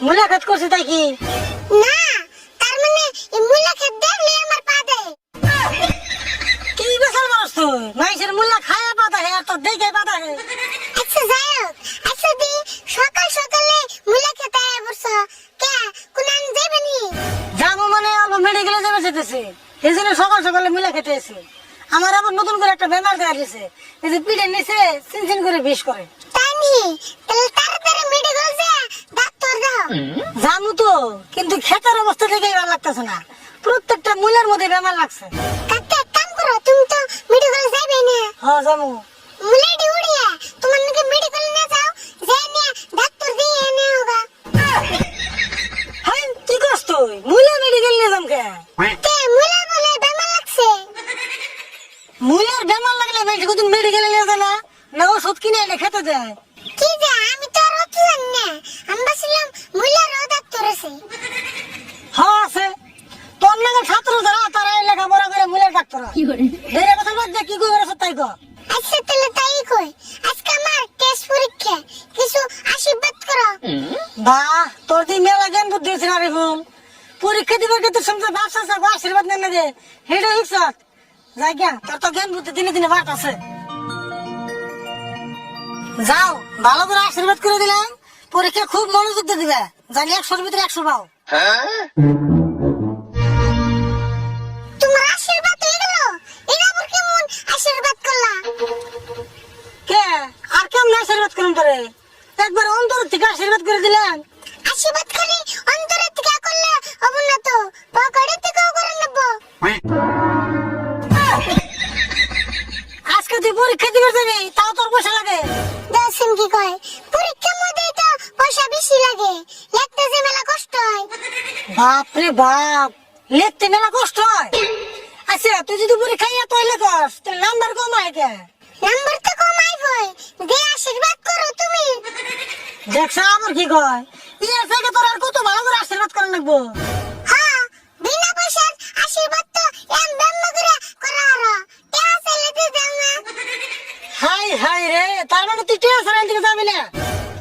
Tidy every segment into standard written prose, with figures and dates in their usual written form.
মুলা খেত করছে তাই কি? না, তার মানে এই মুলা ক্ষেত দেখলে আমার পা দেয়। কি বেসাল মানুষ তুই? মানুষের মুলা খায়া পাতা হে আর তোর দেখে পাতা হে। আচ্ছা যাই হোক, আচ্ছা দি সকাল সকালে মুলা খেতে আয়া পড়ছো কে? কোন আন যাইবে নি? যাবো মানে অল্প মেডিকেলে যাবে যেতেছে, এই জন্য সকাল সকালে মুলা খেতে এসে। আমার আবার নতুন করে একটা বেমার দেখা দিয়েছে, এই যে পিঠের নিচে চিনচিন করে বিষ করে। তাই নি? তাহলে তাড়াতাড়ি মেডিকেল যা ডাক্তার দাও। জামু তো, কিন্তু খেতার অবস্থা দেখেই ভালো লাগতেছে না, প্রত্যেকটা মুলার মধ্যে বেমার লাগছে। কাকা এক কাম করো, তুমি তো মেডিকেল যাইবে না। হ্যাঁ জামু। মুলাডি উড়িয়া তোমার নাকি মেডিকেল না যাও, যাই নিয়ে ডাক্তার দিয়ে এনে হোগা। হাই কি করছ তুই? মুলা মেডিকেল নিয়ে যাম কে? কে মুলা বলে বেমার লাগছে? মুলার বেমার লাগলে মানুষ কতদিন মেডিকেলে নিয়ে যায় না? না ওষুধ কিনে এনে খেতে দেয়। কি যে আমি তো আর অত জানি না, আমি ভাবছিলাম মুলার ডাক্তার আছে। হ্যাঁ আছে, তোর নাকি ছাত্র যারা তারা লেখাপড়া করে মুলার ডাক্তার হয়। বেড়ে কথা বাদ দিয়ে কি করে তাই কর। আচ্ছা তাহলে তাই কই, আজকে আমার টেস্ট পরীক্ষা, কিছু আশীর্বাদ করো। বাহ, তোর দি মেলা জ্ঞান বুদ্ধি আছে না রে বোন। পরীক্ষা দিবার কিন্তু শুনতে ব্যবসা চাকো আশীর্বাদ নেন না রে, হেঁটে হিকস যাই গা, তোর তো জ্ঞান বুদ্ধি দিনে দিনে বাড়ত আছে। যাও, ভালো করে আশীর্বাদ করে দিলাম, পরীক্ষা খুব মনোযোগ দিয়ে দিবে, জানি 100-র ভিতরে 100 পাও। তোমার আশীর্বাদ হয়ে গেল, এটা আবার কেমন আশীর্বাদ করলা? কে আর কেমন আশীর্বাদ করুন তোরে? একবার অন্তর থেকে আশীর্বাদ করে দিলাম। আশীর্বাদ খালি অন্তরের থেকে করলে হবে না তো, পকেটের থেকেও করে নেব। আজকে তুই পরীক্ষা দিবার যাবি, তাও তোর পয়সা লাগে। দেখছেন কি কয়, পরীক্ষার মধ্যেই তো পয়সা বেশি লাগে, লিখতে যে মেলা কষ্ট হয়। বাপ রে বাপ, লিখতে মেলা কষ্ট হয়। আচ্ছা তুই যদি পরীক্ষা এত লেখস তাহলে নাম্বার কম হয় কে? নাম্বার তো কমাই বই, দিয়ে আশীর্বাদ করো তুমি। দেখছ আমার কি কয়, ইয়ে থেকে তোর আর কত ভালো করে আশীর্বাদ করা লাগবো। হ্যাঁ, বিনা পয়সার আশীর্বাদ তো এম ব্যাম্ম করে করা হলো, টেয়া চাইলে তো দাও না। হাই হাই রে, তার মানে তুই টেয়া সারান দিকে যাবি না?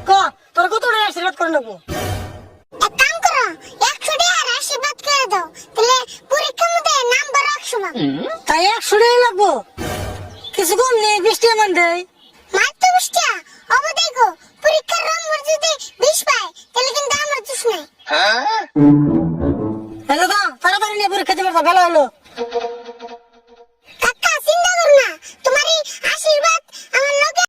ক তোর কত টাকা আশীর্বাদ করে নেবো? এক কাম করো, 100 টাকার আশীর্বাদ করে দাও, তাহলে পরীক্ষার মধ্যে নাম্বার রাখছো না। তাই 100 টাকা লাগবো? কিছু কম নেই, 20 টাকা মান দেয়। মাত্র 20 টাকা, অব দেখো পরীক্ষার নম্বর যদি 20 পায় তাহলে কিন্তু আমার দোষ নাই। হ্যালো দা, তাড়াতাড়ি নিয়ে পরীক্ষা দিবার ভালো হলো।